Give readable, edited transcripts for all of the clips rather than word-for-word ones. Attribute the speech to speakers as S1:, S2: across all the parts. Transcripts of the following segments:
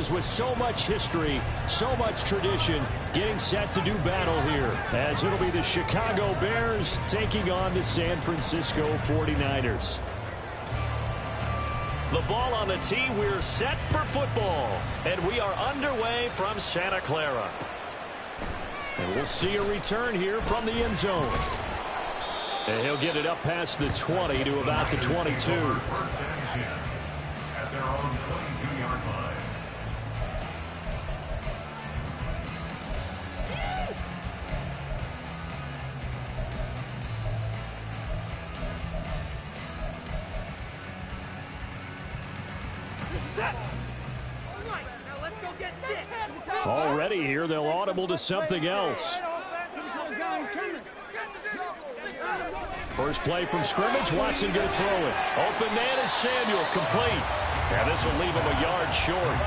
S1: Bears with so much history, so much tradition, getting set to do battle here, as it'll be the Chicago Bears taking on the San Francisco 49ers.
S2: The ball on the tee, we're set for football. And we are underway from Santa Clara.
S1: And we'll see a return here from the end zone. And he'll get it up past the 20 to about the 22.
S3: At their own 22-yard line.
S1: Already here, they'll audible to something else. First play from scrimmage, Watson going to throw it.
S2: Open man is Samuel, complete. And this will leave him a yard short.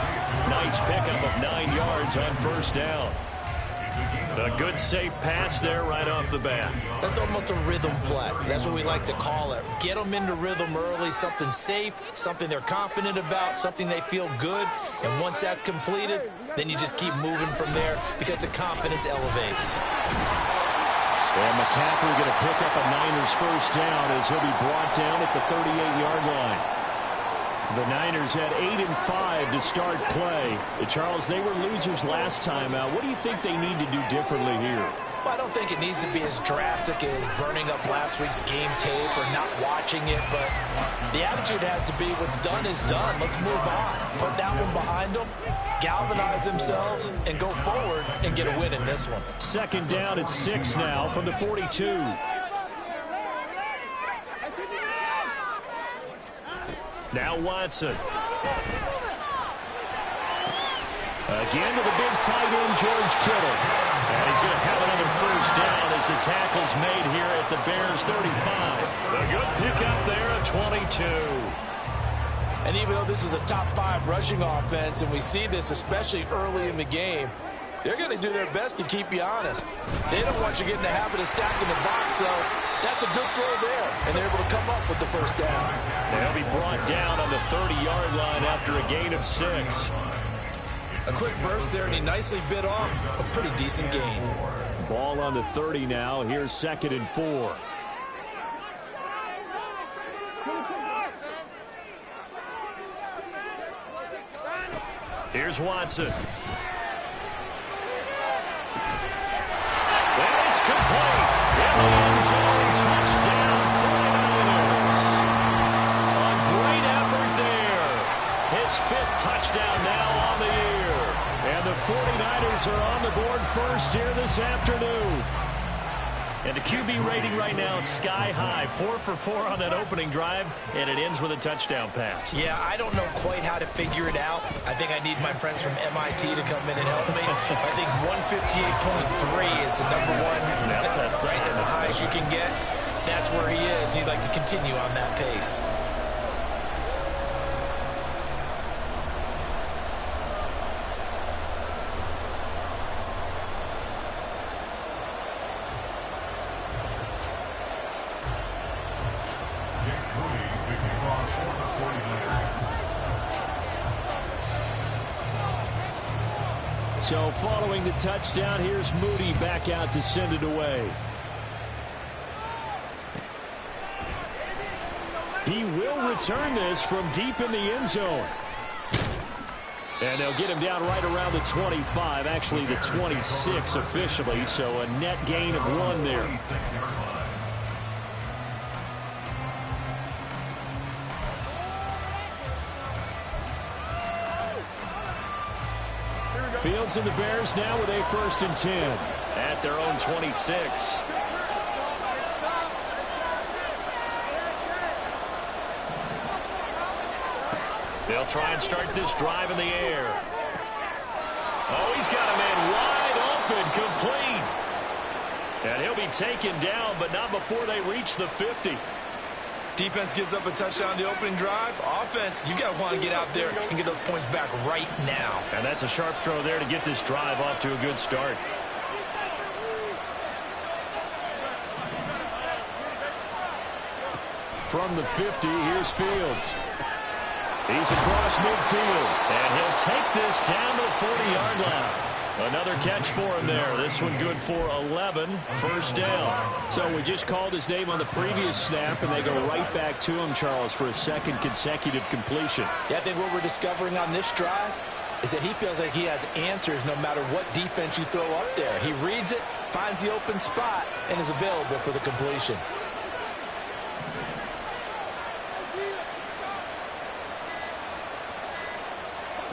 S2: Nice pickup of 9 yards on first down. A good safe pass there right off the bat.
S4: That's almost a rhythm play. That's what we like to call it. Get them into rhythm early, something safe, something they're confident about, something they feel good. And once that's completed, then you just keep moving from there because the confidence elevates.
S1: And McCaffrey going to pick up a Niners first down as he'll be brought down at the 38-yard line. The Niners had 8 and 5 to start play. Charles, they were losers last time out. What do you think they need to do differently here?
S4: Well, I don't think it needs to be as drastic as burning up last week's game tape or not watching it, but the attitude has to be what's done is done. Let's move on. Put that one behind them, galvanize themselves, and go forward and get a win in this one.
S1: Second down at 6 now from the 42.
S2: Now Watson.
S1: Again to the big tight end, George Kittle. And he's going to have another first down as the tackle's made here at the Bears 35.
S2: A good pickup there at 22.
S4: And even though this is a top 5 rushing offense, and we see this especially early in the game, they're going to do their best to keep you honest. They don't want you getting the habit of stacking the box, so that's a good throw there. And they're able to come up with the first down.
S2: They'll be brought down on the 30-yard line after a gain of 6.
S4: A quick burst there, and he nicely bit off a pretty decent gain.
S1: Ball on the 30 now. Here's 2nd and 4.
S2: Here's Watson. And it's complete. In the end zone, touchdown 49ers. A great effort there. His 5th touchdown now on the year. And the 49ers are on the board first here this afternoon. And the QB rating right now sky high. 4 for 4 on that opening drive, and it ends with a touchdown pass.
S4: Yeah, I don't know quite how to figure it out. I think I need my friends from MIT to come in and help me. I think 158.3 is the number one.
S2: Yep, that's
S4: right. That's the highest you can get. That's where he is. He'd like to continue on that pace.
S1: So following the touchdown, here's Moody back out to send it away. He will return this from deep in the end zone. And they'll get him down right around the 25, actually the 26 officially, so a net gain of 1 there. Fields and the Bears now with a 1st and 10.
S2: At their own 26. They'll try and start this drive in the air. Oh, he's got a man wide open, complete. And he'll be taken down, but not before they reach the 50.
S4: Defense gives up a touchdown the opening drive. Offense, you got to want to get out there and get those points back right now.
S2: And that's a sharp throw there to get this drive off to a good start.
S1: From the 50, here's Fields. He's across midfield.
S2: And he'll take this down to the 40-yard line. Another catch for him there. This one good for 11, first down.
S1: So we just called his name on the previous snap, and they go right back to him, Charles, for a second consecutive completion.
S4: Yeah, I think what we're discovering on this drive is that he feels like he has answers no matter what defense you throw up there. He reads it, finds the open spot, and is available for the completion.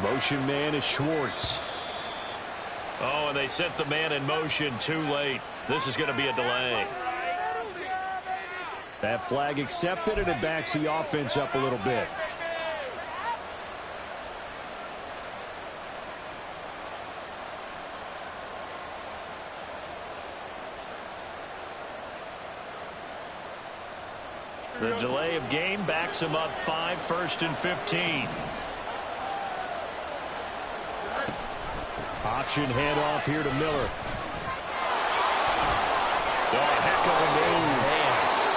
S1: Motion man is Schwartz.
S2: Oh, and they sent the man in motion too late. This is going to be a delay.
S1: That flag accepted, and it backs the offense up a little bit.
S2: The delay of game backs him up 5, first and 15.
S1: Option handoff here to Miller.
S2: Oh, heck of a move.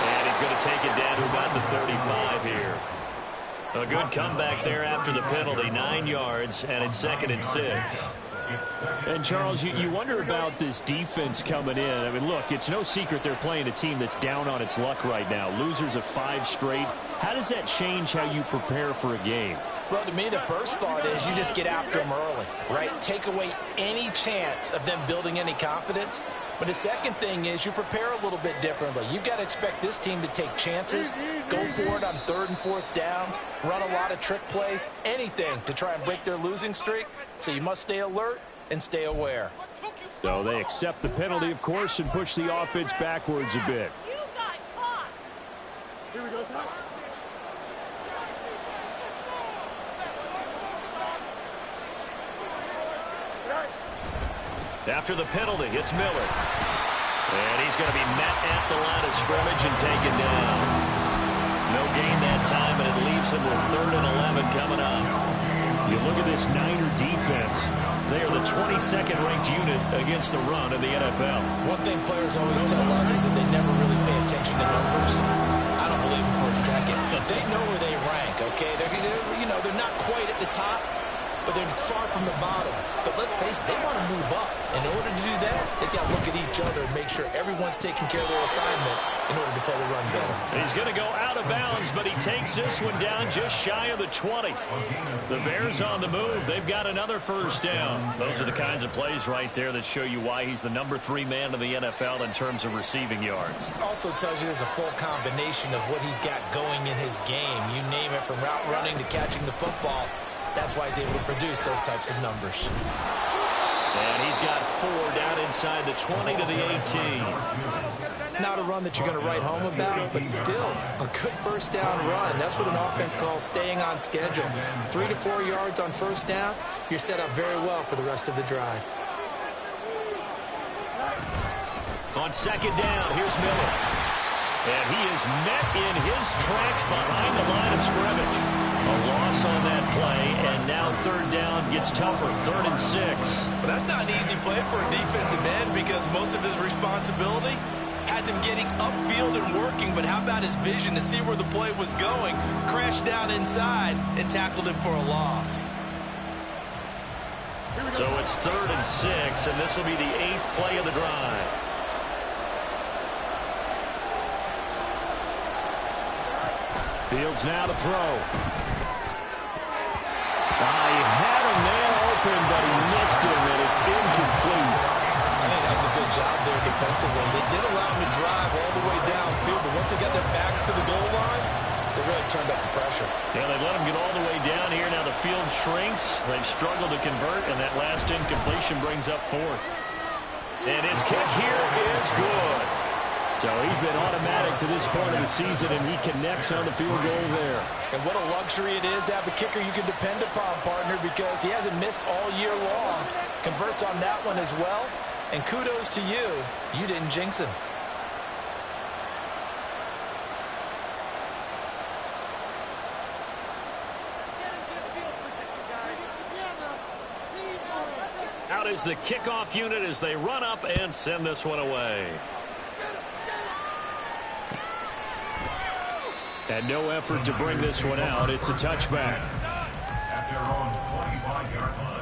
S2: And he's going to take it down to about the 35 here. A good comeback there after the penalty. 9 yards, and it's 2nd and 6.
S1: And, Charles, you wonder about this defense coming in. I mean, look, it's no secret they're playing a team that's down on its luck right now. Losers of 5 straight. How does that change how you prepare for a game?
S4: Well, to me, the first thought is you just get after them early, right? Take away any chance of them building any confidence. But the second thing is you prepare a little bit differently. You've got to expect this team to take chances, go for it on 3rd and 4th downs, run a lot of trick plays, anything to try and break their losing streak. So you must stay alert and stay aware.
S1: So they accept the penalty, of course, and push the offense backwards a bit.
S5: Here we go, Scott.
S2: After the penalty, it's Miller. And he's going to be met at the line of scrimmage and taken down. No gain that time, and it leaves him with 3rd and 11 coming up.
S1: You look at this Niner defense.
S2: They are the 22nd ranked unit against the run in the NFL.
S4: One thing players always tell us is that they never really pay attention to numbers. I don't believe it for a second. They know where they rank, okay? They're not quite at the top, but they're far from the bottom. But let's face it, they want to move up. In order to do that, they've got to look at each other and make sure everyone's taking care of their assignments in order to play the run better.
S2: He's going to go out of bounds, but he takes this one down just shy of the 20. The Bears on the move. They've got another first down. Those are the kinds of plays right there that show you why he's the number 3 man in the NFL in terms of receiving yards.
S4: Also tells you there's a full combination of what he's got going in his game. You name it, from route running to catching the football. That's why he's able to produce those types of numbers.
S2: And he's got 4 down inside the 20 to the 18.
S4: Not a run that you're going to write home about, but still a good first down run. That's what an offense calls staying on schedule. 3 to 4 yards on first down, you're set up very well for the rest of the drive.
S2: On 2nd down, here's Miller. And he is met in his tracks behind the line of scrimmage. A loss on that play, and now 3rd down gets tougher, 3rd and 6.
S4: Well, that's not an easy play for a defensive end because most of his responsibility has him getting upfield and working, but how about his vision to see where the play was going, crashed down inside, and tackled him for a loss.
S2: So it's 3rd and 6, and this will be the 8th play of the drive.
S1: Fields now to throw. He had a man open, but he missed him, and it's incomplete.
S4: I think that was a good job there defensively. They did allow him to drive all the way downfield, but once they got their backs to the goal line, they really turned up the pressure.
S2: Yeah, they let him get all the way down here. Now the field shrinks. They've struggled to convert, and that last incompletion brings up 4th. And his kick here is good.
S1: So he's been automatic to this point of the season, and he connects on the field goal there.
S4: And what a luxury it is to have a kicker you can depend upon, partner, because he hasn't missed all year long. Converts on that one as well. And kudos to you. You didn't jinx him.
S2: Out is the kickoff unit as they run up and send this one away.
S1: And no effort to bring this one out. It's a touchback.
S3: at their own 25-yard line.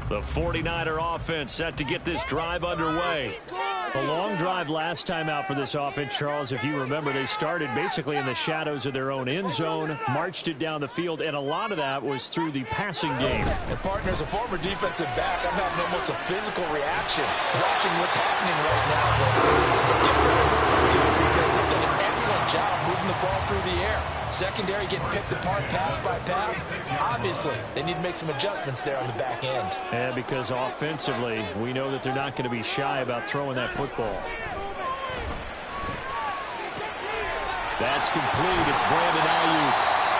S1: The 49er offense set to get this drive underway. A long drive last time out for this offense, Charles. If you remember, they started basically in the shadows of their own end zone, marched it down the field, and a lot of that was through the passing game.
S4: And partner, as a former defensive back, I'm having almost a physical reaction watching what's happening right now. But let's give credit where it's due because they've done an excellent job moving the ball through the air. Secondary getting picked apart pass by pass. Obviously, they need to make some adjustments there on the back end.
S1: And because offensively, we know that they're not going to be shy about throwing that football. That's complete. It's Brandon Ayuk.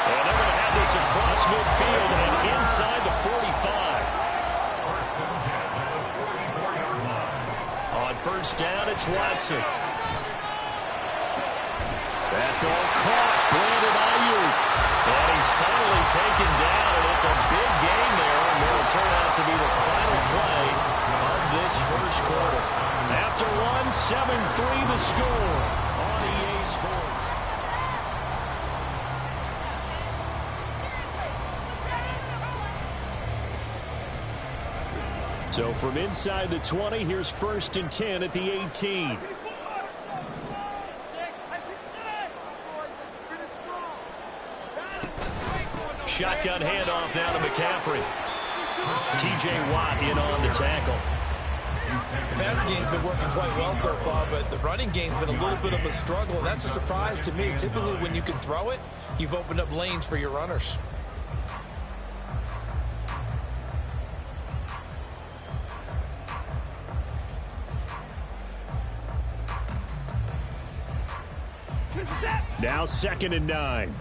S1: And they're going to have this across midfield and inside the 45. On first down, it's Watson. That ball caught. Brandon Ayuk. And he's finally taken down, and it's a big gain there, and it'll turn out to be the final play of this first quarter. After one, 7-3 the score on EA Sports. So from inside the 20, here's 1st and 10 at the 18. Shotgun handoff now to McCaffrey. T.J. Watt in on the tackle.
S4: The passing game's been working quite well so far, but the running game's been a little bit of a struggle. That's a surprise to me. Typically, when you can throw it, you've opened up lanes for your runners.
S1: Now 2nd and 9.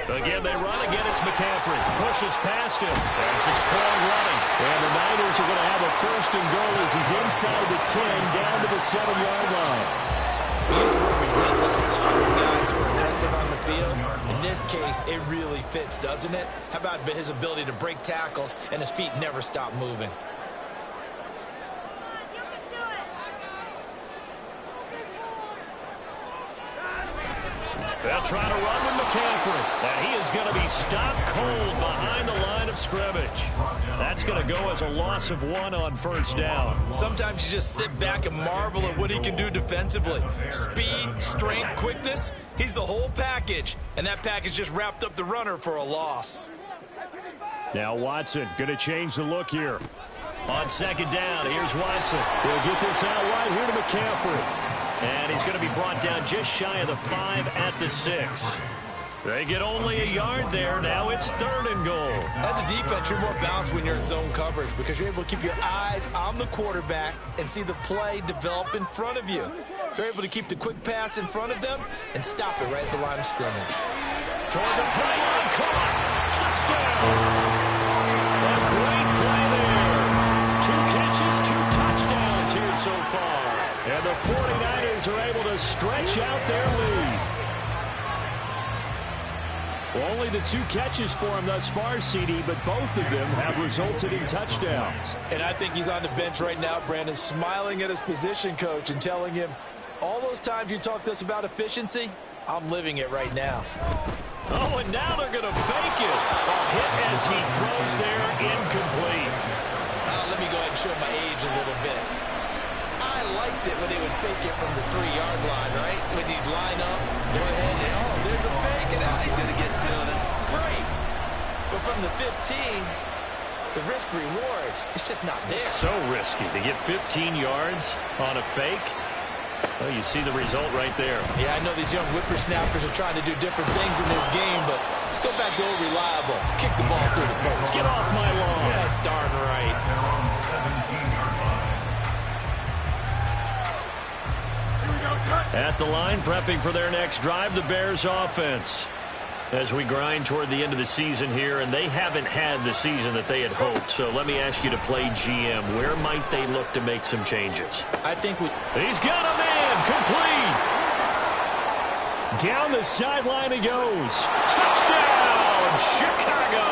S1: Again, they run. Again, it's McCaffrey. Pushes past him. That's a strong running. And the Niners are going to have a 1st and goal as he's inside the 10, down to the 7-yard line.
S4: We used to work relentless a lot with guys who are aggressive on the field. In this case, it really fits, doesn't it? How about his ability to break tackles and his feet never stop moving?
S1: They'll try to run with McCaffrey. And he is going to be stopped cold behind the line of scrimmage. That's going to go as a loss of 1 on 1st down.
S4: Sometimes you just sit back and marvel at what he can do defensively. Speed, strength, quickness. He's the whole package. And that package just wrapped up the runner for a loss.
S1: Now Watson going to change the look here. On 2nd down, here's Watson. He'll get this out wide here to McCaffrey. And he's going to be brought down just shy of the 5 at the 6. They get only a yard there. Now it's 3rd and goal.
S4: As a defense, you're more balanced when you're in zone coverage because you're able to keep your eyes on the quarterback and see the play develop in front of you. You're able to keep the quick pass in front of them and stop it right at the line of scrimmage.
S1: Toward the play line, caught. Touchdown. A great play there. 2 catches, 2 touchdowns here so far. And the 49ers are able to stretch out their lead. Well, only the 2 catches for him thus far, CD, but both of them have resulted in touchdowns.
S4: And I think he's on the bench right now, Brandon, smiling at his position coach and telling him, all those times you talked to us about efficiency, I'm living it right now.
S1: Oh, and now they're going to fake it. A hit as he throws there, incomplete.
S4: Let me go ahead and show my age a little bit. I liked it when they would fake it from the 3-yard line, right? When he'd line up, go ahead, and oh, there's a fake, and now he's going to get 2. That's great. But from the 15, the risk-reward, it's just not there.
S1: So risky to get 15 yards on a fake. Well, you see the result right there.
S4: Yeah, I know these young whippersnappers are trying to do different things in this game, but let's go back to old reliable. Kick the ball through the post.
S1: Get off my lawn.
S4: That's darn right.
S3: Their own 17-yard line.
S1: At the line, prepping for their next drive, the Bears offense. As we grind toward the end of the season here, and they haven't had the season that they had hoped. So let me ask you to play GM. Where might they look to make some changes?
S4: I think
S1: He's got a man, complete. Down the sideline he goes. Touchdown, Chicago.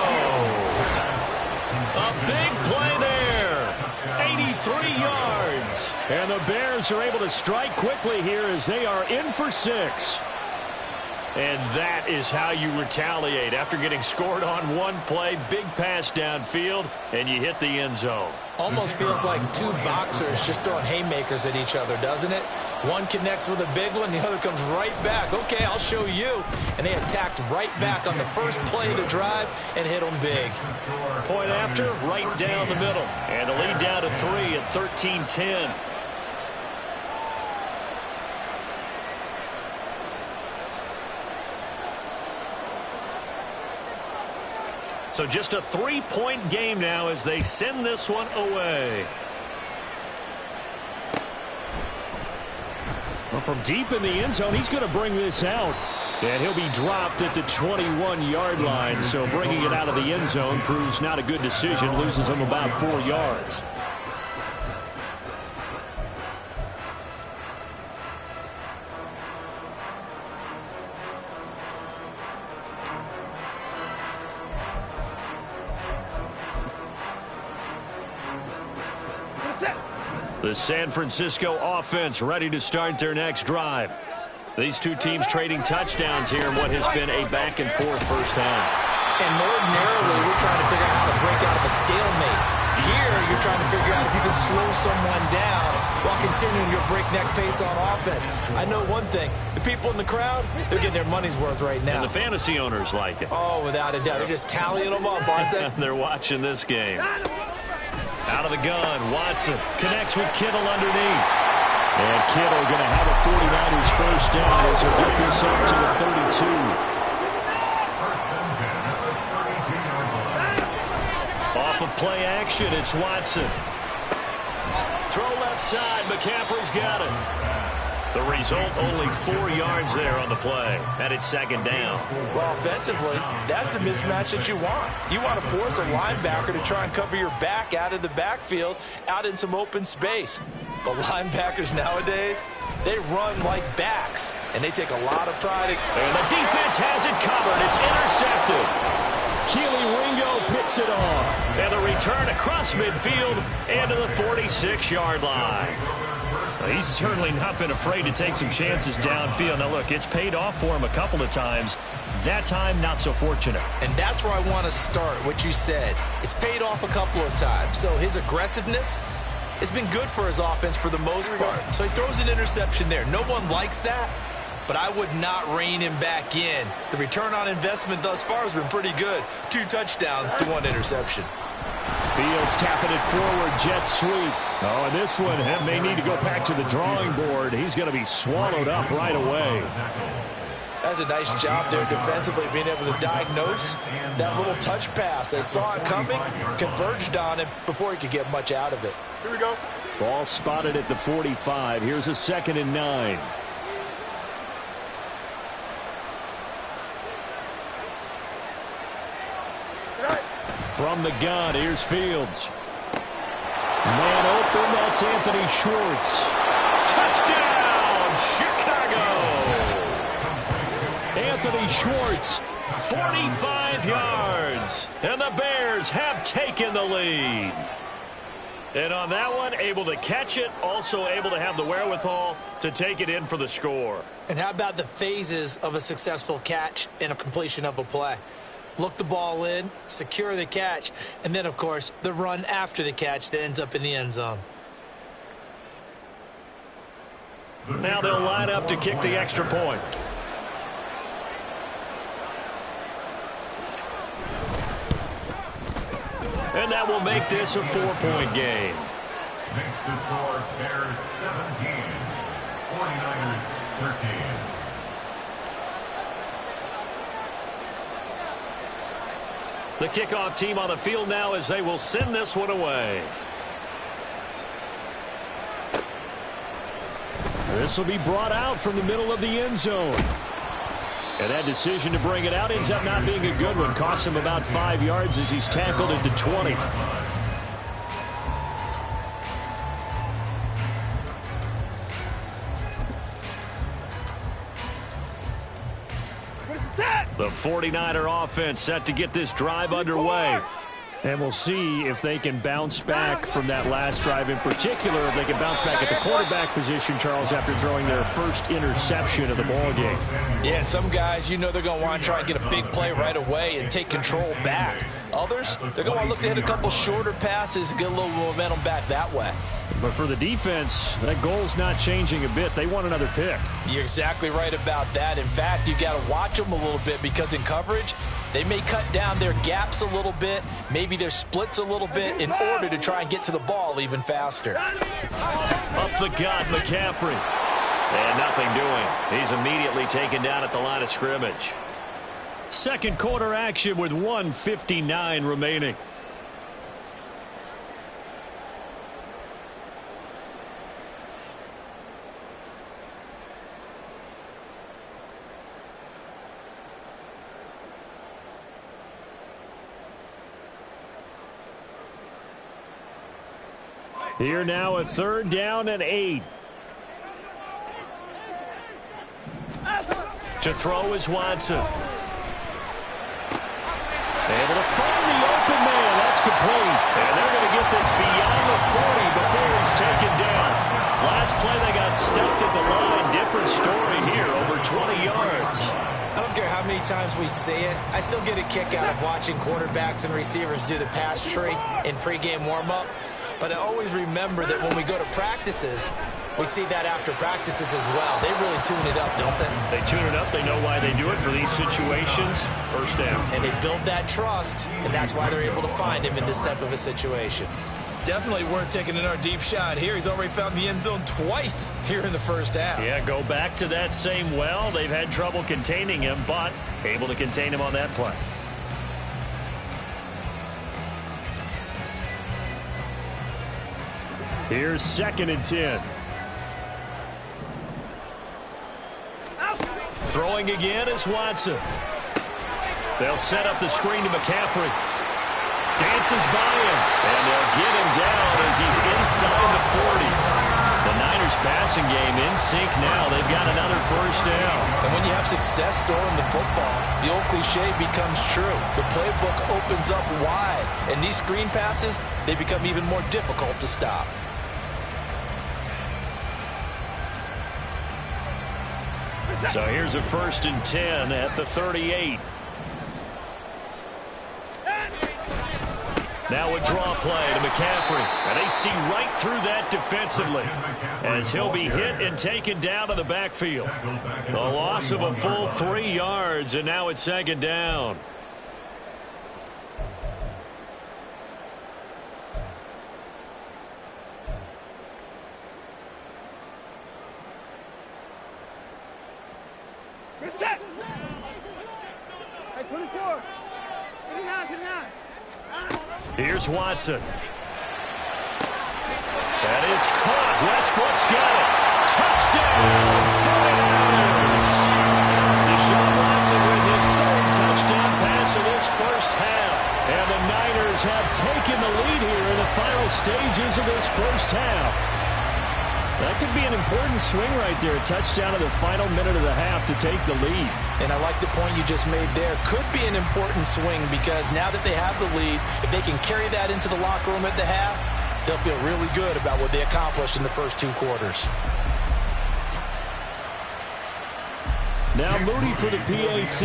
S1: A big play there. 83 yards. And the Bears are able to strike quickly here as they are in for 6.
S2: And that is how you retaliate. After getting scored on one play, big pass downfield, and you hit the end zone.
S4: Almost feels like two boxers just throwing haymakers at each other, doesn't it? One connects with a big one, the other comes right back. Okay, I'll show you. And they attacked right back on the first play of the drive and hit them big.
S2: Point after, right down the middle. And the lead down to 3 at 13-10. So just a 3-point game now as they send this one away.
S1: Well, from deep in the end zone, he's going to bring this out. And he'll be dropped at the 21-yard line. So bringing it out of the end zone proves not a good decision. Loses him about 4 yards.
S2: The San Francisco offense ready to start their next drive. These two teams trading touchdowns here in what has been a back-and-forth first half.
S4: And ordinarily, we're trying to figure out how to break out of a stalemate. Here, you're trying to figure out if you can slow someone down while continuing your breakneck pace on offense. I know one thing. The people in the crowd, they're getting their money's worth right now.
S2: And the fantasy owners like it.
S4: Oh, without a doubt. They're just tallying them up, aren't they?
S2: They're watching this game. Out of the gun, Watson connects with Kittle underneath.
S1: And Kittle going to have a 49ers first down as he'll get this up to the 32.
S2: Off of play action, it's Watson. Throw left side, McCaffrey's got it. The result, only 4 yards there on the play. And it's second down.
S4: Well, offensively, that's the mismatch that you want. You want to force a linebacker to try and cover your back out of the backfield, out in some open space. The linebackers nowadays, they run like backs, and they take a lot of pride.
S2: And the defense has it covered. It's intercepted.
S1: Keely Ringo picks it off.
S2: And the return across midfield and to the 46-yard line. He's certainly not been afraid to take some chances downfield. Now, look, it's paid off for him a couple of times. That time, not so fortunate.
S4: And that's where I want to start, what you said. It's paid off a couple of times. So his aggressiveness has been good for his offense for the most part. So he throws an interception there. No one likes that, but I would not rein him back in. The return on investment thus far has been pretty good. 2 touchdowns to 1 interception.
S1: Fields tapping it forward, jet sweep. Oh, and this one may need to go back to the drawing board. He's going to be swallowed up right away.
S4: That's a nice job there defensively, being able to diagnose that little touch pass. They saw it coming, converged on him before he could get much out of it.
S3: Here we go.
S1: Ball spotted at the 45. Here's a 2nd and 9. From the gun, here's Fields. Man open, that's Anthony Schwartz.
S2: Touchdown, Chicago!
S1: Anthony Schwartz.
S2: 45 yards, and the Bears have taken the lead. And on that one, able to catch it, also able to have the wherewithal to take it in for the score.
S4: And how about the phases of a successful catch and a completion of a play? Look the ball in, secure the catch, and then, of course, the run after the catch that ends up in the end zone.
S2: Now they'll line up to kick the extra point. And that will make this a 4-point game.
S3: Makes the score Bears 17, 49ers 13.
S2: The kickoff team on the field now as they will send this one away.
S1: This will be brought out from the middle of the end zone. And that decision to bring it out ends up not being a good one. Costs him about 5 yards as he's tackled at the 20.
S2: The 49er offense set to get this drive underway.
S1: And we'll see if they can bounce back from that last drive in particular, if they can bounce back at the quarterback position, Charles, after throwing their first interception of the ballgame.
S4: Yeah, and some guys, you know they're going to want to try and get a big play right away and take control back. Others, they're going to look to hit a couple shorter passes and get a little momentum back that way.
S1: But for the defense, that goal's not changing a bit. They want another pick.
S4: You're exactly right about that. In fact, you got to watch them a little bit because in coverage, they may cut down their gaps a little bit, maybe their splits a little bit in order to try and get to the ball even faster.
S1: Up the gut, McCaffrey.
S2: And nothing doing. He's immediately taken down at the line of scrimmage.
S1: Second quarter action with 1:59 remaining. Here now a 3rd down and 8. To throw is Watson. Able to find the open man. That's complete. And they're going to get this beyond the 40 before he's taken down. Last play they got stuffed at the line. Different story here. Over 20 yards.
S5: I don't care how many times we say it. I still get a kick out of watching quarterbacks and receivers do the pass tree in pregame warm-up. But I always remember that when we go to practices, we see that after practices as well. They really tune it up, don't they?
S1: They tune it up. They know why they do it for these situations. First down.
S5: And they build that trust, and that's why they're able to find him in this type of a situation.
S4: Definitely worth taking another deep shot here. He's already found the end zone twice here in the first half.
S1: Yeah, go back to that same well. They've had trouble containing him, but able to contain him on that play. Here's 2nd and 10. Throwing again is Watson. They'll set up the screen to McCaffrey. Dances by him. And they'll get him down as he's inside the 40. The Niners passing game in sync now. They've got another first down.
S4: And when you have success throwing the football, the old cliche becomes true. The playbook opens up wide. And these screen passes, they become even more difficult to stop.
S1: So here's a 1st and 10 at the 38. Now a draw play to McCaffrey. And they see right through that defensively as he'll be hit and taken down to the backfield. A loss of a full 3 yards, and now it's 2nd down. Here's Watson. That is caught. Westbrook's got it. Touchdown, 49ers. Deshaun Watson with his 3rd touchdown pass of this first half. And the Niners have taken the lead here in the final stages of this first half. That could be an important swing right there. A touchdown in the final minute of the half to take the lead.
S4: And I like the point you just made there. Could be an important swing because now that they have the lead, if they can carry that into the locker room at the half, they'll feel really good about what they accomplished in the first 2 quarters.
S1: Now Moody for the PAT.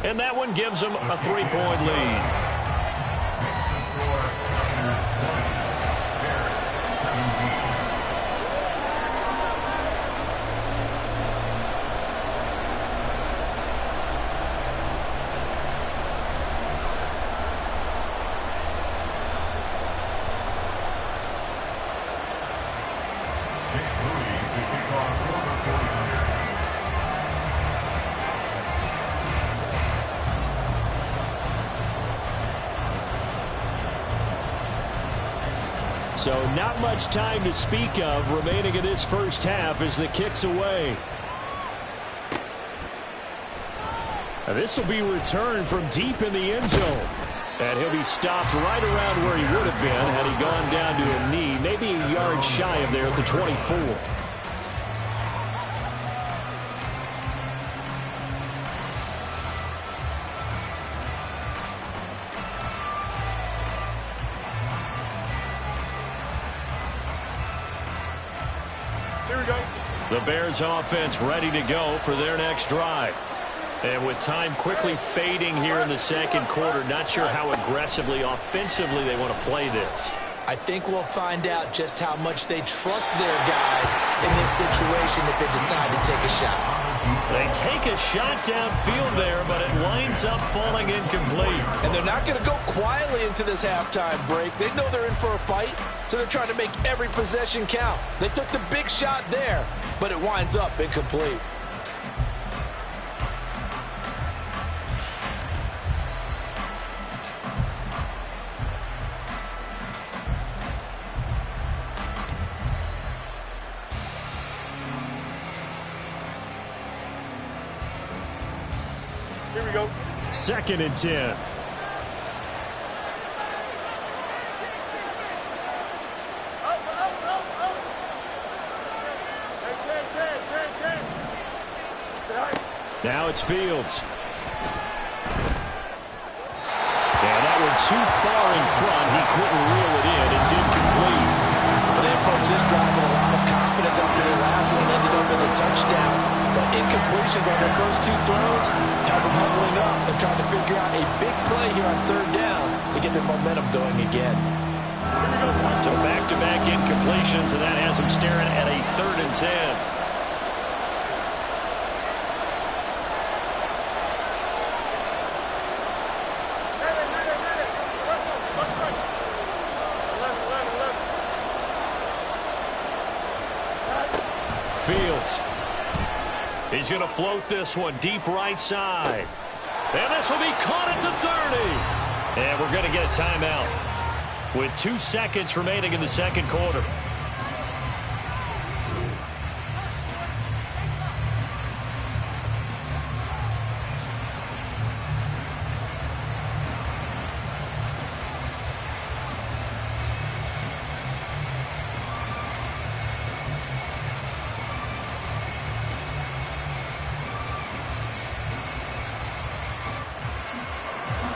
S1: And that one gives them a 3-point lead. So not much time to speak of remaining in this first half as the kick's away. This will be returned from deep in the end zone. And he'll be stopped right around where he would have been had he gone down to a knee, maybe a yard shy of there at the 24.
S2: Here we go.
S1: The Bears offense ready to go for their next drive. And with time quickly fading here in the second quarter, not sure how aggressively, offensively they want to play this.
S5: I think we'll find out just how much they trust their guys in this situation if they decide to take a shot.
S1: They take a shot downfield there, but it winds up falling incomplete.
S4: And they're not going to go quietly into this halftime break. They know they're in for a fight, so they're trying to make every possession count. They took the big shot there, but it winds up incomplete.
S2: Here we go.
S1: 2nd and 10. Now it's Fields. Yeah, that one too far in front. He couldn't reel it in. It's incomplete.
S4: They approached this drive with a lot of confidence after their last one ended up as a touchdown. But incompletions on their first 2 throws has them huddling up and trying to figure out a big play here on 3rd down to get their momentum going again.
S1: So back-to-back incompletions, and that has them staring at a 3rd and 10. Fields. He's going to float this one deep right side. And this will be caught at the 30. And we're going to get a timeout with 2 seconds remaining in the second quarter.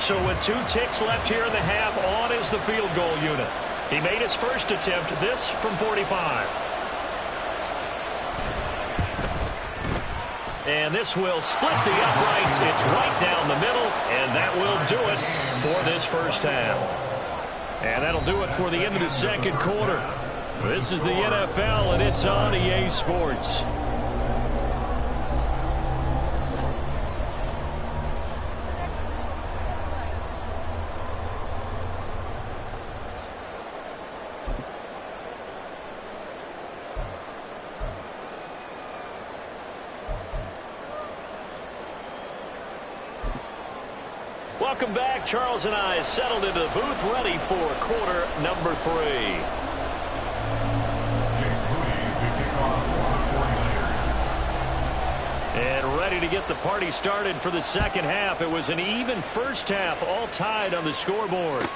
S1: So with 2 ticks left here in the half, on is the field goal unit. He made his first attempt, this from 45. And this will split the uprights. It's right down the middle, and that will do it for this first half. And that'll do it for the end of the second quarter. This is the NFL, and it's on EA Sports. Welcome back. Charles and I settled into the booth, ready for quarter number 3. And ready to get the party started for the second half. It was an even first half, all tied on the scoreboard.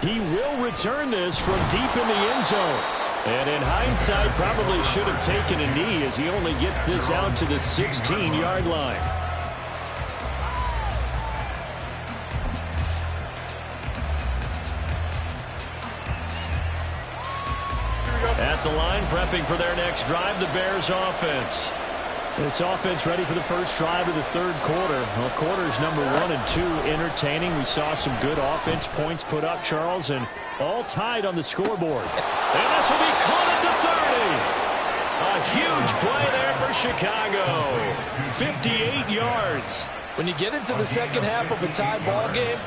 S1: He will return this from deep in the end zone. And in hindsight, probably should have taken a knee as he only gets this out to the 16-yard line. At the line, prepping for their next drive, the Bears offense. This offense ready for the first drive of the third quarter. Well, quarters number 1 and 2 entertaining. We saw some good offense points put up, Charles, and all tied on the scoreboard. And this will be caught at the 30. A huge play there for Chicago. 58 yards.
S4: When you get into the second half of a tie ball game,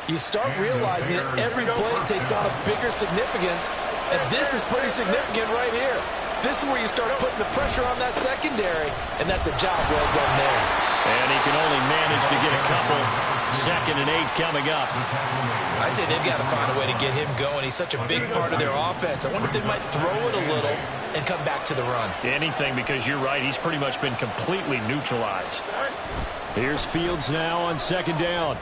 S4: you start realizing that every play takes on a bigger significance. And this is pretty significant right here. This is where you start putting the pressure on that secondary, and that's a job well done there.
S1: And he can only manage to get a couple. 2nd and 8 coming up.
S5: I'd say they've got to find a way to get him going. He's such a big part of their offense. I wonder if they might throw it a little and come back to the run.
S1: Anything, because you're right. He's pretty much been completely neutralized. Here's Fields now on 2nd down.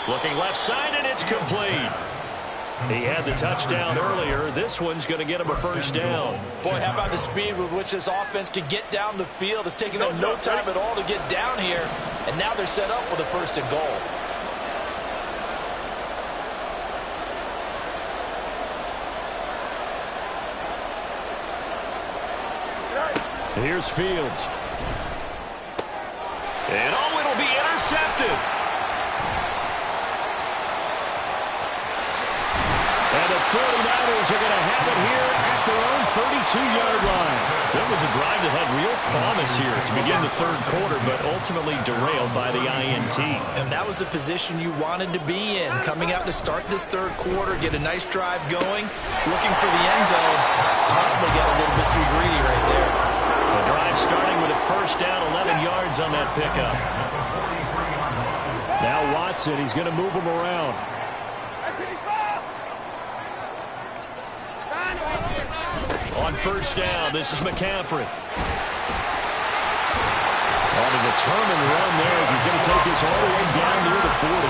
S2: Looking left side, and it's complete. He had the touchdown earlier. This one's going to get him a first down.
S4: Boy, how about the speed with which this offense can get down the field? It's taking them no time at all to get down here. And now they're set up with a first and goal.
S1: Here's Fields.
S2: And oh, it'll be intercepted.
S1: And the 49ers are going to have it here at their own 32-yard line.
S2: So it was a drive that had real promise here to begin the third quarter, but ultimately derailed by the INT.
S5: And that was the position you wanted to be in. Coming out to start this third quarter, get a nice drive going, looking for the end zone. Possibly got a little bit too greedy right there.
S2: The drive starting with a first down, 11 yards on that pickup.
S1: Now Watson, he's going to move him around.
S2: On first down, this is McCaffrey.
S1: On a determined run there as he's going to take this all the way down near the 40.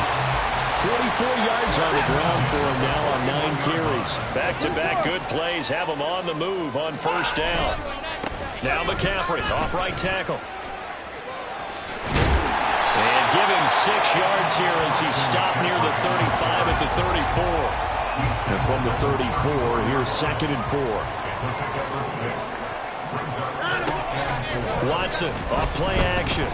S1: 44 yards on the ground for him now on 9 carries.
S2: Back-to-back good plays have him on the move on first down. Now McCaffrey off right tackle. And give him 6 yards here as he stopped near the 35 at the 34.
S1: And from the 34, here's 2nd and 4.
S2: Watson off play action.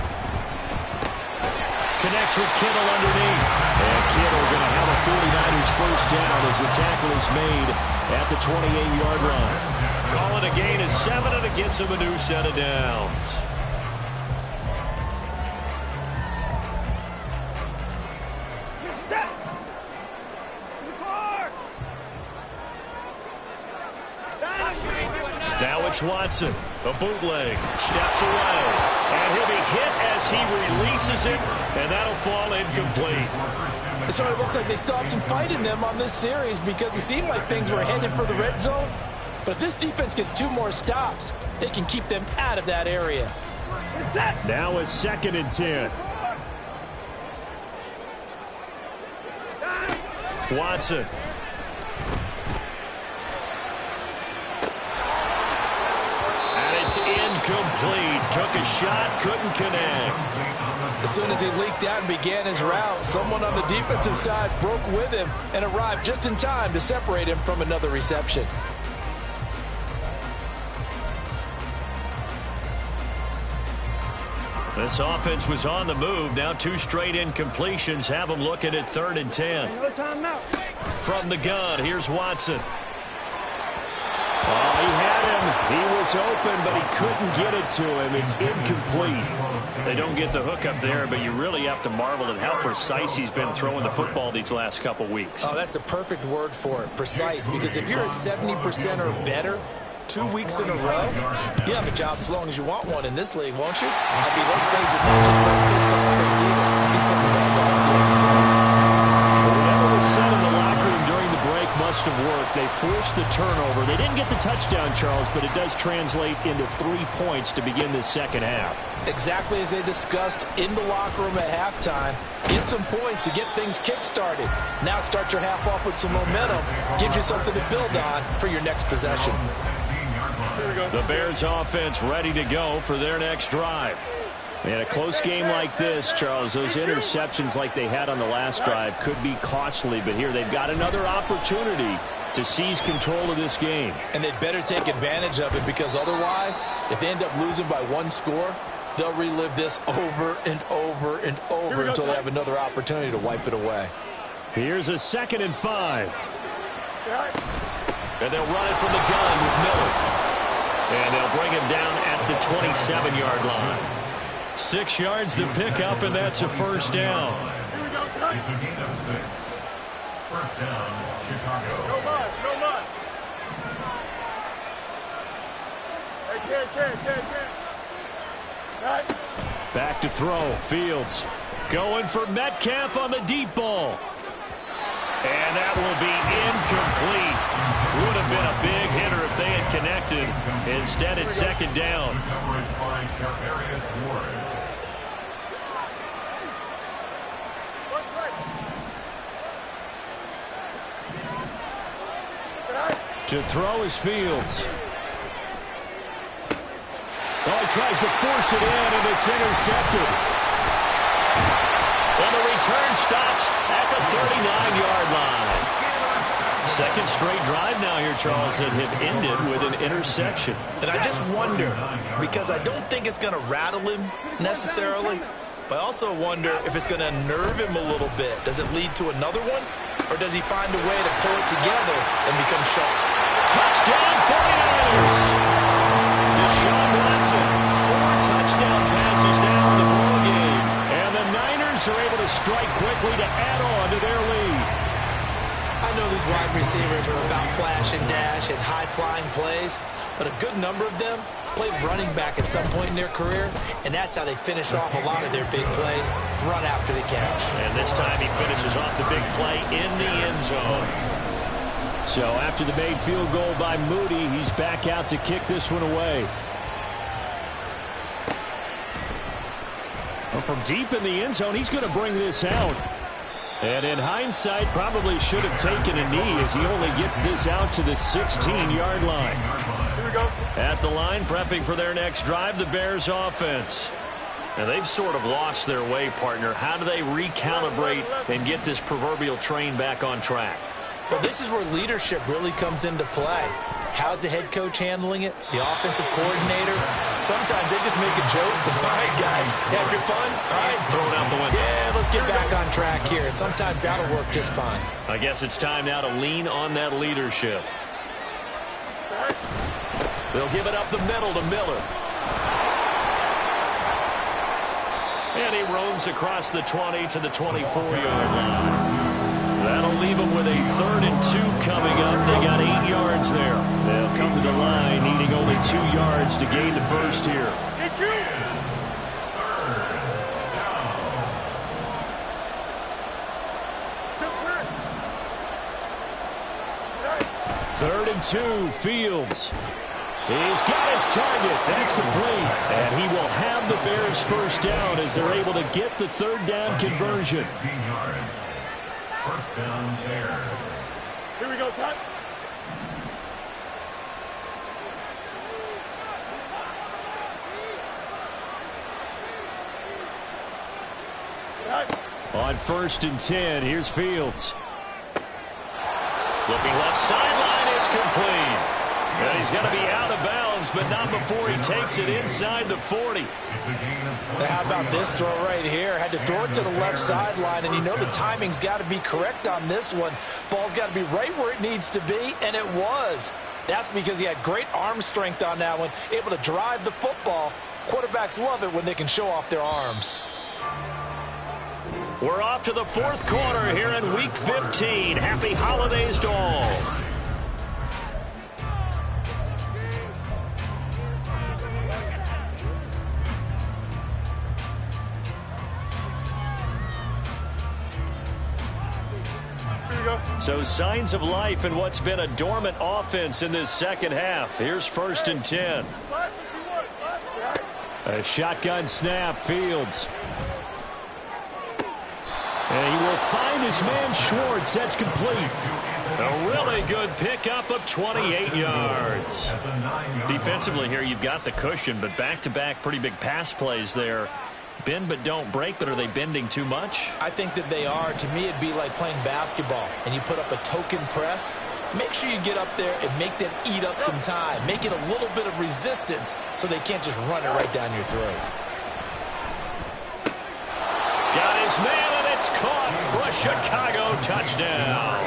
S2: Connects with Kittle underneath.
S1: And Kittle going to have a 49ers first down as the tackle is made at the 28-yard line.
S2: Calling a gain of 7, and it gets him a new set of downs. Now it's Watson, a bootleg, steps away, and he'll be hit as he releases it, and that'll fall incomplete.
S4: So it looks like they still have some fight in them on this series because it seemed like things were headed for the red zone. But if this defense gets 2 more stops, they can keep them out of that area.
S1: Now it's 2nd and 10.
S2: Watson. It's incomplete. Took a shot, couldn't connect.
S4: As soon as he leaked out and began his route, someone on the defensive side broke with him and arrived just in time to separate him from another reception.
S2: This offense was on the move. Now 2 straight incompletions have them looking at 3rd and 10. From the gun, here's Watson.
S1: Oh, he had him. He was open, but he couldn't get it to him. It's incomplete.
S2: They don't get the hook up there, but you really have to marvel at how precise he's been throwing the football these last couple weeks.
S5: Oh, that's the perfect word for it, precise, because if you're at 70% or better 2 weeks in a row, you have a job as long as you want one in this league, won't you? I mean, let's face it, it's not just West Coast offense either. He's putting the ball down the field as well.
S1: Whatever was said in the locker room during the break must have worked. They forced the turnover. They didn't get the touchdown, Charles, but it does translate into 3 points to begin the second half.
S4: Exactly as they discussed in the locker room at halftime. Get some points to get things kick-started. Now start your half off with some momentum. Gives you something to build on for your next possession.
S2: The Bears offense ready to go for their next drive.
S1: In a close game like this, Charles, those interceptions like they had on the last drive could be costly, but here they've got another opportunity to seize control of this game.
S4: And they'd better take advantage of it because otherwise, if they end up losing by 1 score, they'll relive this over and over and over until they have another opportunity to wipe it away.
S1: Here's a 2nd and 5.
S2: And they'll run it from the gun with Miller. And they'll bring him down at the 27-yard line. 6 yards to pick up, and that's a first down.
S3: It's a gain of 6. First down, Chicago.
S6: No mud, no mud. Hey, kid. Right.
S1: Back to throw. Fields.
S2: Going for Metcalf on the deep ball. And that will be incomplete. Would have been a big hitter if they had connected. Instead, it's second down.
S3: Coverage by Charvarius Ward.
S1: To throw is Fields. Oh, he tries to force it in, and it's intercepted.
S2: And the return stops at the 39-yard line. Second straight drive now here, Charles, that have ended with an interception.
S4: And I just wonder, because I don't think it's going to rattle him necessarily, but I also wonder if it's going to nerve him a little bit. Does it lead to another one? Or does he find a way to pull it together and become sharp?
S2: Touchdown 49ers! Deshaun Watson, 4 touchdown passes now in the ball game.
S1: And the Niners are able to strike quickly to add on to their lead.
S5: I know these wide receivers are about flash and dash and high-flying plays, but a good number of them played running back at some point in their career, and that's how they finish off a lot of their big plays, run after the catch.
S2: And this time he finishes off the big play in the end zone.
S1: So after the made field goal by Moody, he's back out to kick this one away. Well, from deep in the end zone, he's going to bring this out. And in hindsight, probably should have taken a knee as he only gets this out to the 16-yard line.
S6: Here we go.
S2: At the line, prepping for their next drive, the Bears offense. And they've sort of lost their way, partner. How do they recalibrate and get this proverbial train back on track?
S5: Well, this is where leadership really comes into play. How's the head coach handling it? The offensive coordinator? Sometimes they just make a joke. All right, guys, have your fun? All right,
S2: Throw it out the window.
S5: yeah, let's get back on track here. And sometimes that'll work just fine.
S2: I guess it's time now to lean on that leadership. They'll give it up the middle to Miller. And he roams across the 20 to the 24-yard line. That'll leave them with a 3rd and 2 coming up. They got 8 yards there. They'll come to the line needing only 2 yards to gain the first here.
S6: Get you.
S1: Third and 2, Fields. He's got his target. That's complete. And he will have the Bears first down as they're able to get the 3rd down conversion.
S3: 16 yards. First down, Bears.
S6: Here we go, son.
S1: On 1st and 10, here's Fields.
S2: Looking left sideline, it's complete. And he's going to be out of bounds, but not before he takes it inside the 40.
S5: Now, how about this throw right here? Had to throw it to the left sideline, and you know the timing's got to be correct on this one. Ball's got to be right where it needs to be, and it was. That's because he had great arm strength on that one, able to drive the football. Quarterbacks love it when they can show off their arms.
S2: We're off to the 4th quarter here in Week 15. Happy holidays to all. So signs of life in what's been a dormant offense in this second half. Here's 1st and 10.
S1: A shotgun snap, Fields. And he will find his man Schwartz. That's complete.
S2: A really good pickup of 28 yards. Defensively here, you've got the cushion, but back-to-back pretty big pass plays there. Bend but don't break, but are they bending too much?
S5: I think that they are. To me, it'd be like playing basketball, and you put up a token press. Make sure you get up there and make them eat up some time. Make it a little bit of resistance so they can't just run it right down your throat.
S2: Got his man, and it's caught for a Chicago touchdown.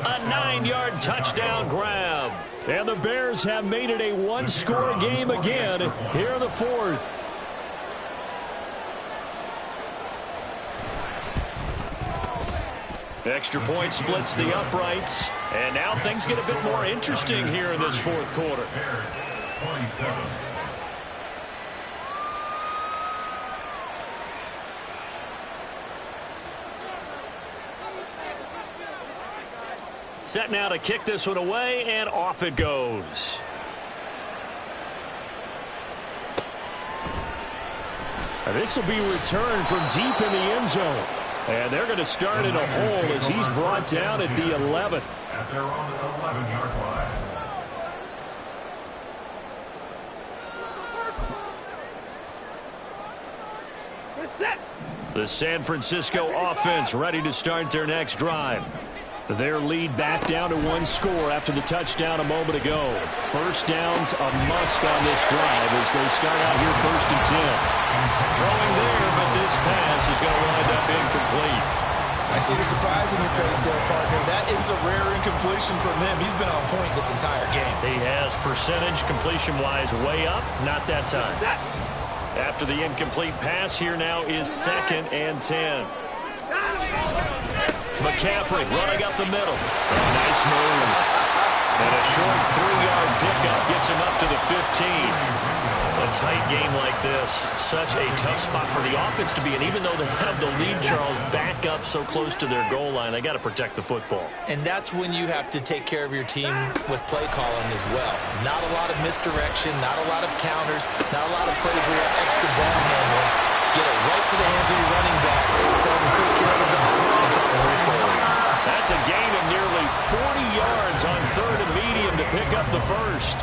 S2: A 9-yard touchdown grab.
S1: And the Bears have made it a one-score game again here in the 4th.
S2: Extra point splits the uprights. And now things get a bit more interesting here in this 4th quarter.
S3: Bears, 27.
S2: Set now to kick this one away, and off it goes.
S1: This will be returned from deep in the end zone. And they're going to start in a hole as he's brought down at the 11.
S3: at their own 11-yard line.
S1: The San Francisco offense ready to start their next drive. Their lead back down to 1 score after the touchdown a moment ago. First down's a must on this drive as they start out here 1st and 10. Throwing there, but this pass is going to wind up incomplete.
S5: I see the surprise in your face there, partner. That is a rare incompletion from him. He's been on point this entire game.
S1: He has percentage completion-wise way up, not that time. After the incomplete pass, here now is 2nd and 10. McCaffrey running up the middle. Nice move. And a short 3-yard pickup gets him up to the 15. A tight game like this, such a tough spot for the offense to be in. Even though they have the lead, Charles, back up so close to their goal line, they got to protect the football.
S5: And that's when you have to take care of your team with play calling as well. Not a lot of misdirection, not a lot of counters, not a lot of plays where you have extra ball handling. Get it right to the hands of your running back. Tell him to take care of the ball and try to move forward.
S1: That's a gain of nearly 40 yards on 3rd and medium to pick up the first.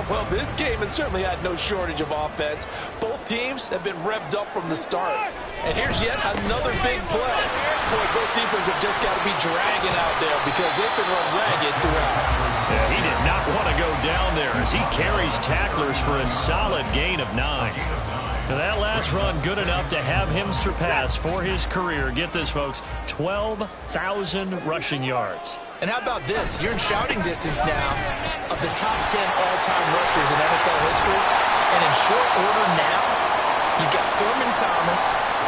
S4: Well, this game has certainly had no shortage of offense. Both teams have been revved up from the start. And here's yet another big play. Boy, both defenses have just got to be dragging out there because they've been run ragged throughout.
S1: Yeah, he did not want to go down there as he carries tacklers for a solid gain of 9. Now that last run good enough to have him surpass for his career, get this folks, 12,000 rushing yards.
S5: And how about this? You're in shouting distance now of the top 10 all-time rushers in NFL history. And in short order now, you've got Thurman Thomas,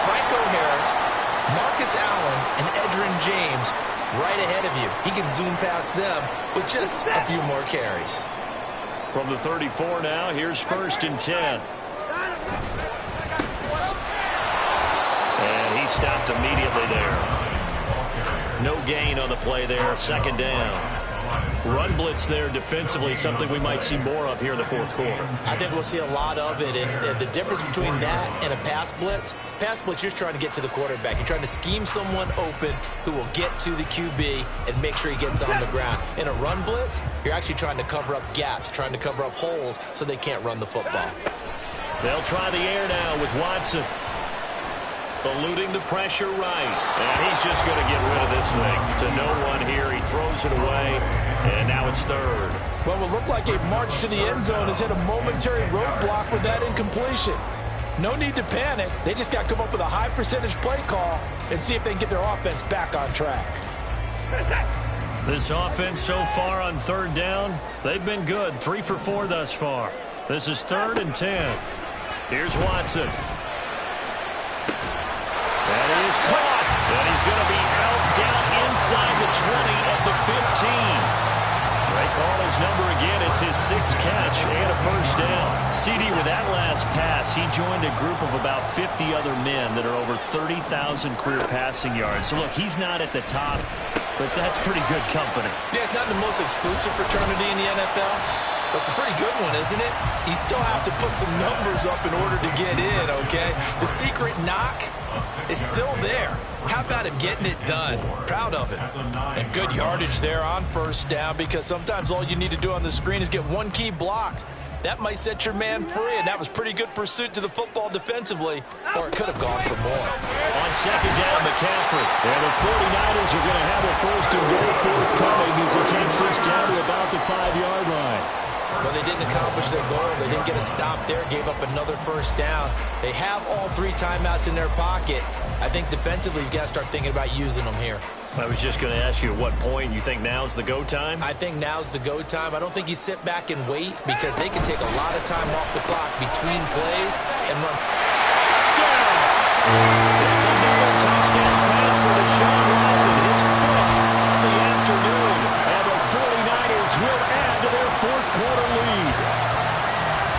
S5: Franco Harris, Marcus Allen, and Edgerrin James right ahead of you. He can zoom past them with just a few more carries.
S1: From the 34 now, here's 1st and 10. And he stopped immediately there. No gain on the play there, 2nd down. Run blitz there defensively, something we might see more of here in the 4th quarter.
S5: I think we'll see a lot of it, and the difference between that and a pass blitz, you're just trying to get to the quarterback. You're trying to scheme someone open who will get to the QB and make sure he gets on the ground. In a run blitz, you're actually trying to cover up gaps, trying to cover up holes so they can't run the football.
S1: They'll try the air now with Watson. Eluding the pressure right. And he's just going to get rid of this thing. To no one here. He throws it away. And now it's 3rd.
S4: Well, it looked like a march to the end zone has hit a momentary roadblock with that incompletion. No need to panic. They just got to come up with a high percentage play call and see if they can get their offense back on track.
S1: This offense so far on 3rd down, they've been good. 3 for 4 thus far. This is 3rd and 10. Here's Watson. That is caught. And he's going to be out down inside the 20 at the 15. They call his number again. It's his 6th catch and a 1st down. CD, with that last pass, he joined a group of about 50 other men that are over 30,000 career passing yards. So, look, he's not at the top, but that's pretty good company.
S5: Yeah, it's not the most exclusive fraternity in the NFL. That's a pretty good one, isn't it? You still have to put some numbers up in order to get in, okay? The secret knock is still there. How about him getting it done? Proud of him.
S4: And good yardage there on 1st down because sometimes all you need to do on the screen is get one key block. That might set your man free, and that was pretty good pursuit to the football defensively, or it could have gone for more.
S1: On 2nd down, McCaffrey. And the 49ers are going to have a 1st and goal forthcoming as it takes us down to about the 5-yard line.
S5: Well, they didn't accomplish their goal. They didn't get a stop there, gave up another 1st down. They have all 3 timeouts in their pocket. I think defensively, you've got to start thinking about using them here.
S1: I was just going to ask you at what point you think now's the go time?
S5: I think now's the go time. I don't think you sit back and wait because they can take a lot of time off the clock between plays and run.
S1: Touchdown! It's another touchdown pass for Deshaun Watson. His 5th of the afternoon. And the 49ers will add to their 4th quarter lead.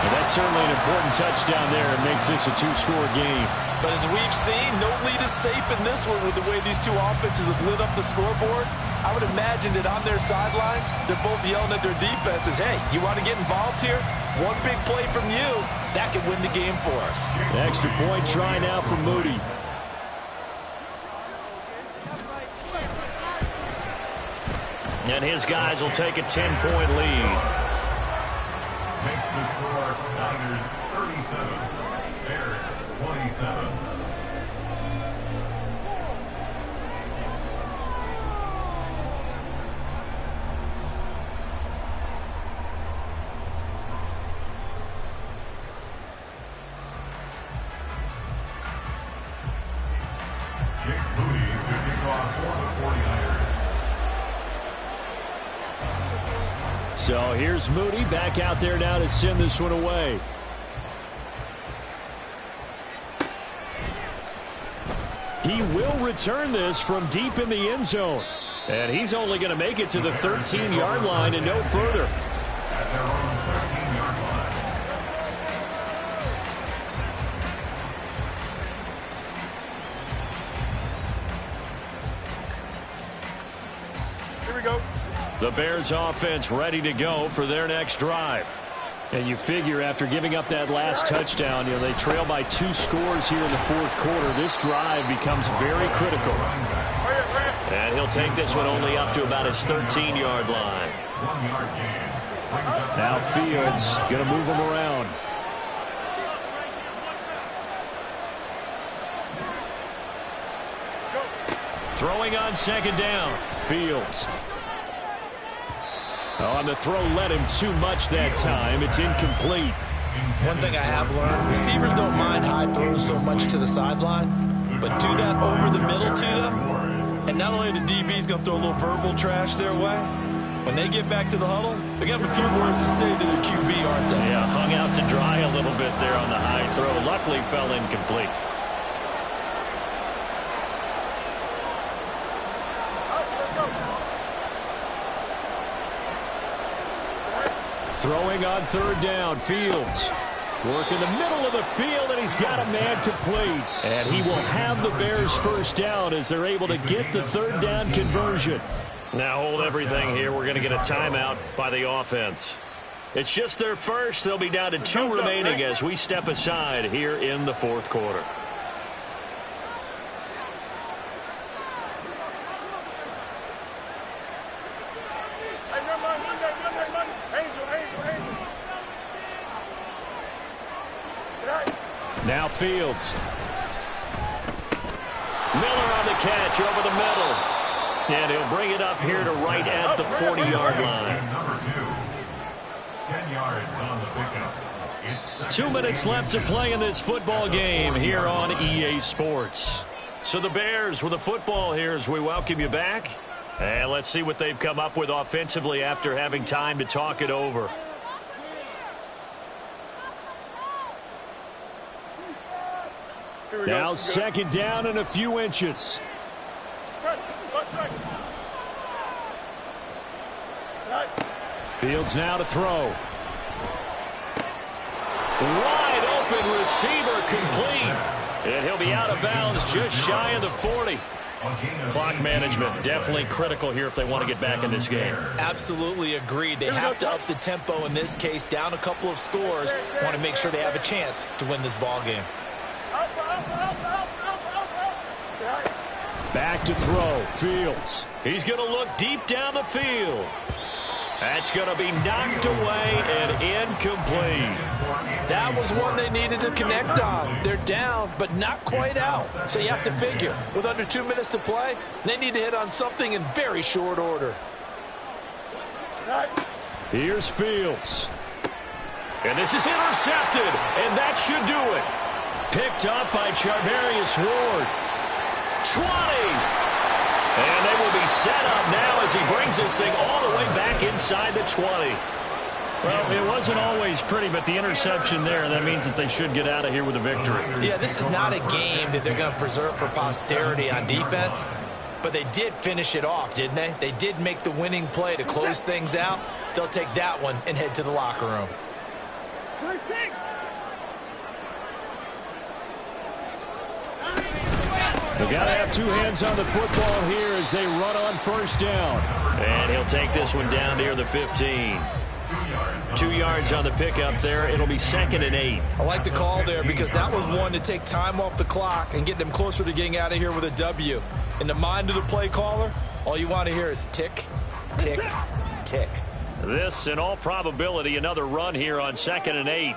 S1: And that's certainly an important touchdown there. It makes this a 2-score game.
S4: But as we've seen, no lead is safe in this one with the way these two offenses have lit up the scoreboard. I would imagine that on their sidelines, they're both yelling at their defenses, hey, you want to get involved here? One big play from you, that could win the game for us.
S1: The extra point try now for Moody. And his guys will take a 10-point lead.
S3: Makes the score Niners 37, Bears 27.
S1: So here's Moody back out there now to send this one away. He will return this from deep in the end zone. And he's only going to make it to the 13-yard line and no further.
S3: At their own 13-yard line.
S6: Here we go.
S1: The Bears offense ready to go for their next drive. And you figure after giving up that last touchdown, they trail by 2 scores here in the fourth quarter. This drive becomes very critical. And he'll take this one only up to about his 13-yard line.
S3: 1 yard gain.
S1: Now Fields going to move him around. Throwing on second down. Fields. On the throw led him too much that time. It's incomplete.
S5: One thing I have learned, receivers don't mind high throws so much to the sideline, but do that over the middle to them, and not only the DB's going to throw a little verbal trash their way, when they get back to the huddle, they're going to have a few words to say to their QB, aren't they?
S1: Yeah, hung out to dry a little bit there on the high throw. Luckily fell incomplete. Throwing on third down, Fields. Work in the middle of the field, and he's got a man complete. And he will have the Bears first down as they're able to get the third down conversion. Now hold everything here. We're going to get a timeout by the offense. It's just their first. They'll be down to 2 remaining as we step aside here in the fourth quarter. Now Fields. Miller on the catch over the middle. And he'll bring it up here to right at the 40-yard line.
S3: Number 2. 10 yards on the pickup.
S1: 2 minutes left to play in this football game here on EA Sports. So the Bears with the football here as we welcome you back. And let's see what they've come up with offensively after having time to talk it over. Now second down and a few inches. Fields now to throw. Wide open receiver complete. And he'll be out of bounds just shy of the 40. Clock management definitely critical here if they want to get back in this game.
S5: Absolutely agreed. They have to up the tempo in this case, down a couple of scores. Want to make sure they have a chance to win this ball game.
S1: Back to throw. Fields. He's going to look deep down the field. That's going to be knocked away and incomplete.
S4: That was one they needed to connect on. They're down, but not quite out. So you have to figure, with under 2 minutes to play, they need to hit on something in very short order.
S1: Here's Fields. And this is intercepted, and that should do it. Picked up by Charvarius Ward. 20. And they will be set up now as he brings this thing all the way back inside the 20. Well, it wasn't always pretty, but the interception there, that means that they should get out of here with a victory.
S5: Yeah, this is not a game that they're going to preserve for posterity on defense, but they did finish it off, didn't they? They did make the winning play to close things out. They'll take that one and head to the locker room.
S1: They've got to have 2 hands on the football here as they run on first down. And he'll take this one down near the 15. 2 yards on the pickup there. It'll be 2nd and 8.
S5: I like the call there because that was one to take time off the clock and get them closer to getting out of here with a W. In the mind of the play caller, all you want to hear is tick, Tick, tick.
S2: This, in all probability, another run here on 2nd and 8.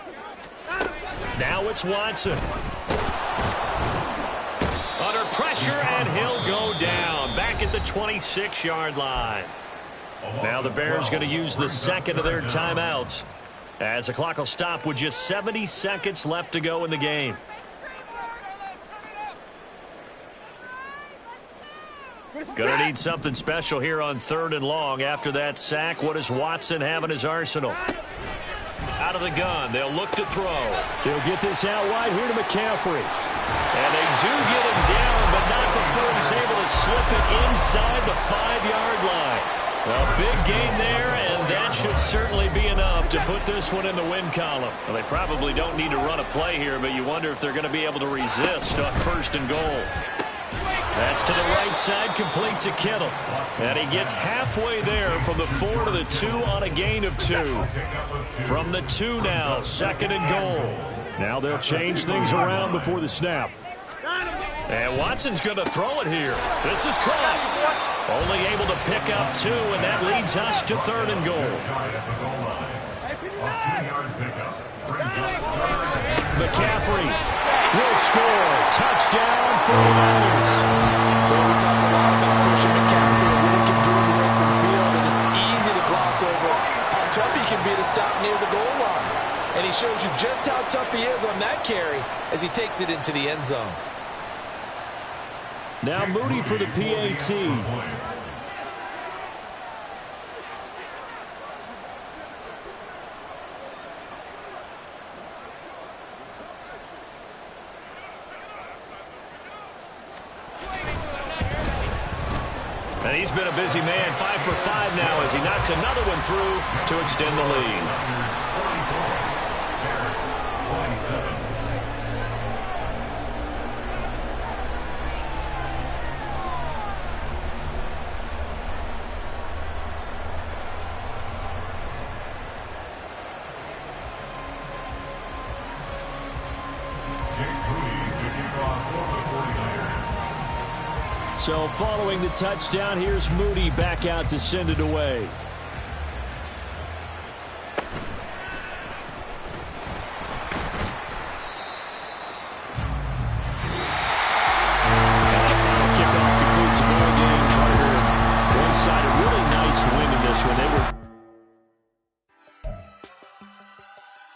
S2: Now it's Watson. Under pressure, and he'll go down. Back at the 26-yard line. Now the Bears going to use the second of their timeouts, as the clock will stop with just 70 seconds left to go in the game. Going to need something special here on 3rd and long. After that sack, what does Watson have in his arsenal? Out of the gun, they'll look to throw.
S1: He'll get this out wide here to McCaffrey.
S2: And they do get him down, but not before he's able to slip it inside the 5-yard line. A big gain there, and that should certainly be enough to put this one in the win column. Well, they probably don't need to run a play here, but you wonder if they're going to be able to resist on 1st and goal. That's to the right side, complete to Kittle. And he gets halfway there from the 4 to the 2 on a gain of 2. From the 2 now, 2nd and goal.
S1: Now they'll change things around before the snap.
S2: And Watson's going to throw it here. This is caught. Only able to pick up 2, and that leads us to 3rd and goal.
S1: McCaffrey will score. Touchdown for the Niners.
S4: Well, we talked a lot about Christian McCaffrey and what he can do in the open field, and it's easy to gloss over how tough he can be to stop near the goal line. And he shows you just how tough he is on that carry as he takes it into the end zone.
S1: Now Moody for the PAT.
S2: And he's been a busy man, 5 for 5 now as he knocks another one through to extend the lead.
S1: So following the touchdown, here's Moody back out to send it away.